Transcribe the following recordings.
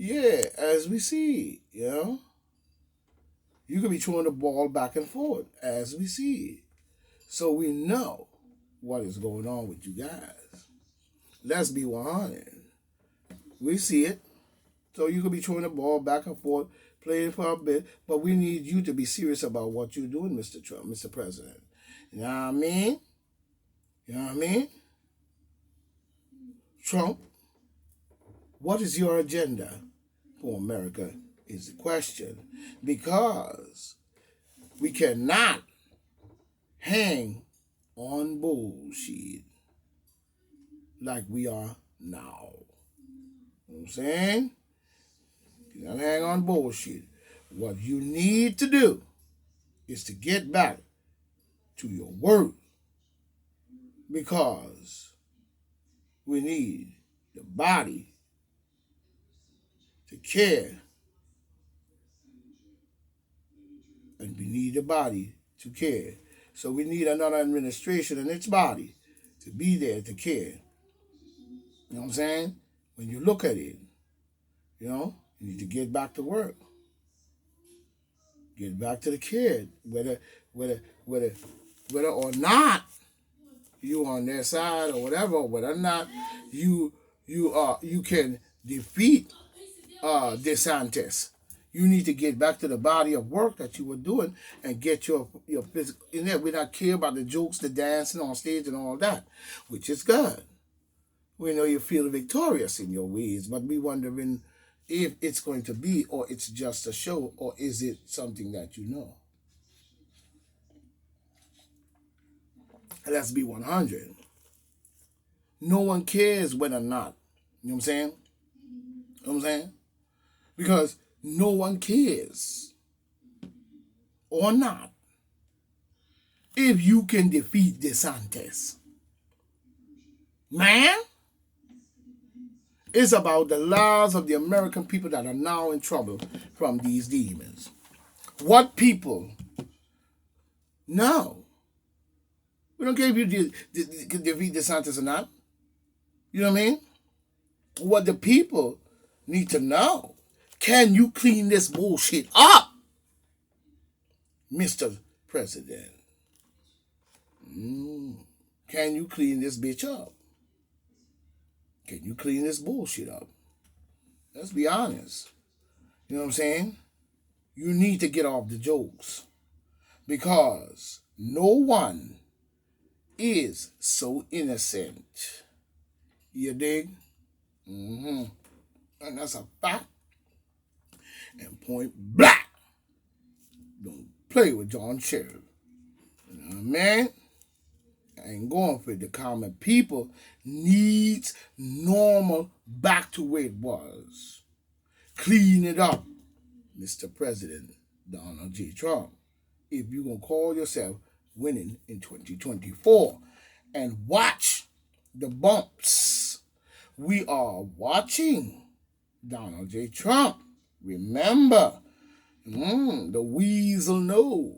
Yeah, as we see, you could be throwing the ball back and forth as we see. So we know what is going on with you guys. Let's be 100. We see it. So you could be throwing the ball back and forth, playing for a bit, but we need you to be serious about what you're doing, Mr. Trump, Mr. President. You know what I mean? You know what I mean? Trump, what is your agenda for America is the question. Because we cannot hang on bullshit like we are now. You know what I'm saying? You cannot hang on bullshit. What you need to do is to get back to your work because we need the body to care and we need the body to care. So we need another administration and its body to be there to care. You know what I'm saying? When you look at it, you need to get back to work. Get back to the kid. Whether or not you on their side or whatever, whether or not you can defeat DeSantis. You need to get back to the body of work that you were doing and get your physical in there. We not care about the jokes, the dancing on stage and all that, which is good. We know you feel victorious in your ways, but we wondering if it's going to be or it's just a show or is it something that you know. Let's be 100. No one cares whether or not. You know what I'm saying? You know what I'm saying? Because no one cares or not if you can defeat DeSantis. Man, it's about the lives of the American people that are now in trouble from these demons. What people? No. We don't care if you can defeat DeSantis or not. You know what I mean? What the people need to know. Can you clean this bullshit up, Mr. President? Can you clean this bitch up? Can you clean this bullshit up? Let's be honest. You know what I'm saying? You need to get off the jokes because no one is so innocent. You dig? And that's a fact. And point blank. Don't play with John Sheriff. You know what I mean? I ain't going for it. The common people needs normal back to where it was. Clean it up, Mr. President Donald J. Trump. If you're going to call yourself winning in 2024 and watch the bumps. We are watching Donald J. Trump. Remember, the weasel knows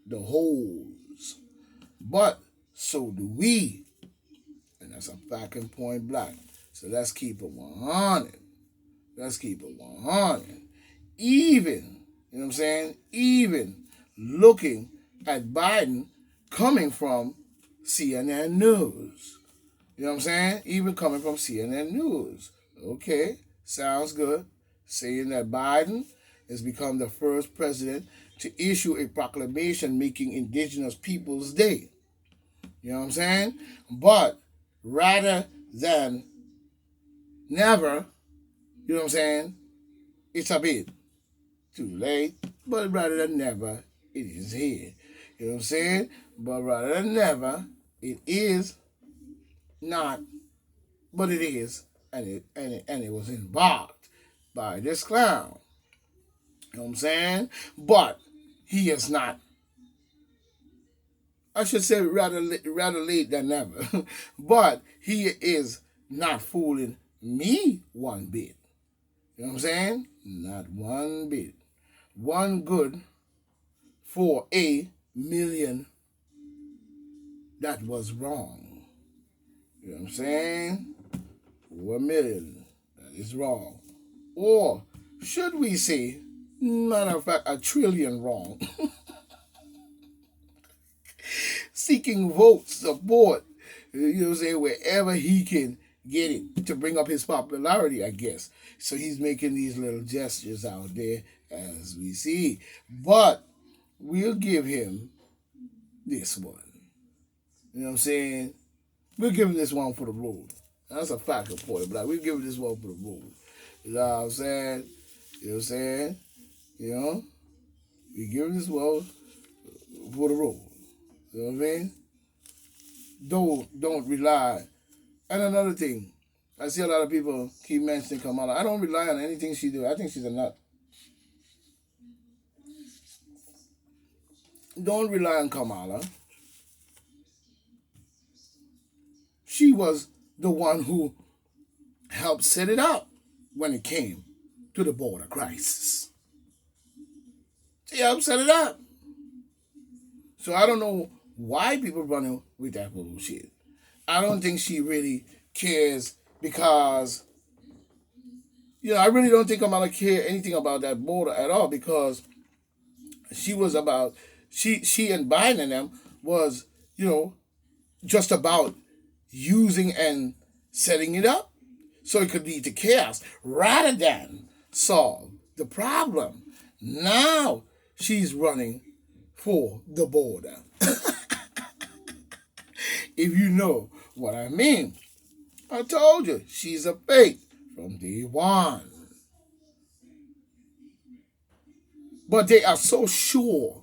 the holes, but so do we. And that's a fact and point blank. So let's keep it 100. Let's keep it 100. Even, you know what I'm saying? Even looking at Biden coming from CNN News. You know what I'm saying? Even coming from CNN News. Okay, sounds good. Saying that Biden has become the first president to issue a proclamation making Indigenous Peoples Day. You know what I'm saying? But rather than never, you know what I'm saying? It's a bit too late, but rather than never, it is here. You know what I'm saying? But rather than never, it is not, but it is, and it was involved by this clown. You know what I'm saying? But he is not. I should say rather late than never. But he is not fooling me one bit. You know what I'm saying? Not one bit. One good for a million that was wrong. You know what I'm saying? 4 million that is wrong. or should we say, matter of fact, a trillion wrong, seeking votes, support, you know what I'm saying, wherever he can get it to bring up his popularity, I guess. So he's making these little gestures out there as we see. But we'll give him this one. You know what I'm saying? We'll give him this one for the road. That's a fact of point, but we'll give him this one for the road. You know what I'm saying? You know what I'm saying? You know? We give him this one for the road. You know what I mean? Don't rely. And another thing, I see a lot of people keep mentioning Kamala. I don't rely on anything she do. I think she's a nut. Don't rely on Kamala. She was the one who helped set it up when it came to the border crisis. She helped set it up. So I don't know why people running with that bullshit. I don't think she really cares because, I really don't think Kamala care anything about that border at all because she was about, she and Biden and them was, just about using and setting it up so it could lead to chaos rather than solve the problem. Now she's running for the border. If you know what I mean. I told you, she's a fake from day one. But they are so sure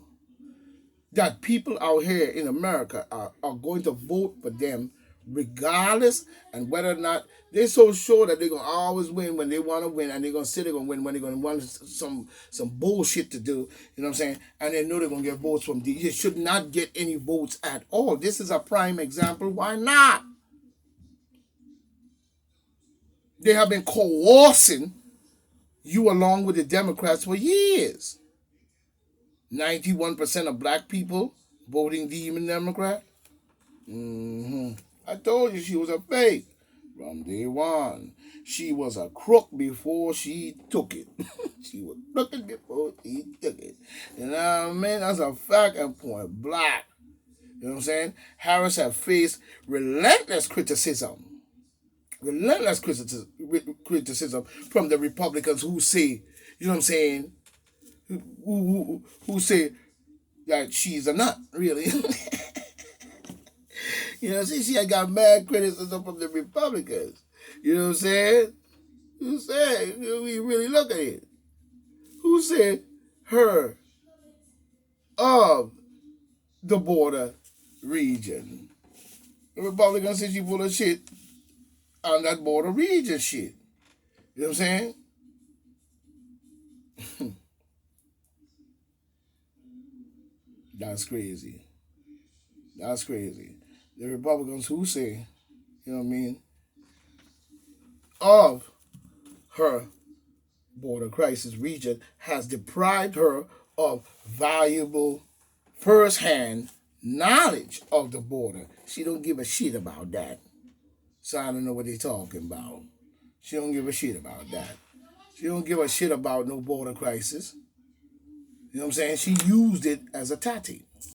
that people out here in America are going to vote for them regardless, and whether or not they're so sure that they're going to always win when they want to win, and they're going to say they're going to win when they're going to want some bullshit to do, you know what I'm saying? And they know they're going to get votes from these. They should not get any votes at all. This is a prime example. Why not? They have been coercing you along with the Democrats for years. 91% of black people voting Democrat. I told you she was a fake from day one. She was a crook before she took it. She was crooked before she took it. You know what I mean? That's a fact and point blank. You know what I'm saying? Harris have faced relentless criticism from the Republicans who say, you know what I'm saying, who say that she's a nut, really. You know, see, she got mad criticism from the Republicans. You know what I'm saying? Who said, we really look at it. Who said her of the border region? The Republicans said she full of shit on that border region shit. You know what I'm saying? That's crazy. That's crazy. The Republicans who say, you know what I mean, of her border crisis region has deprived her of valuable first-hand knowledge of the border. She don't give a shit about that. So I don't know what they're talking about. She don't give a shit about that. She don't give a shit about no border crisis. You know what I'm saying? She used it as a tactic.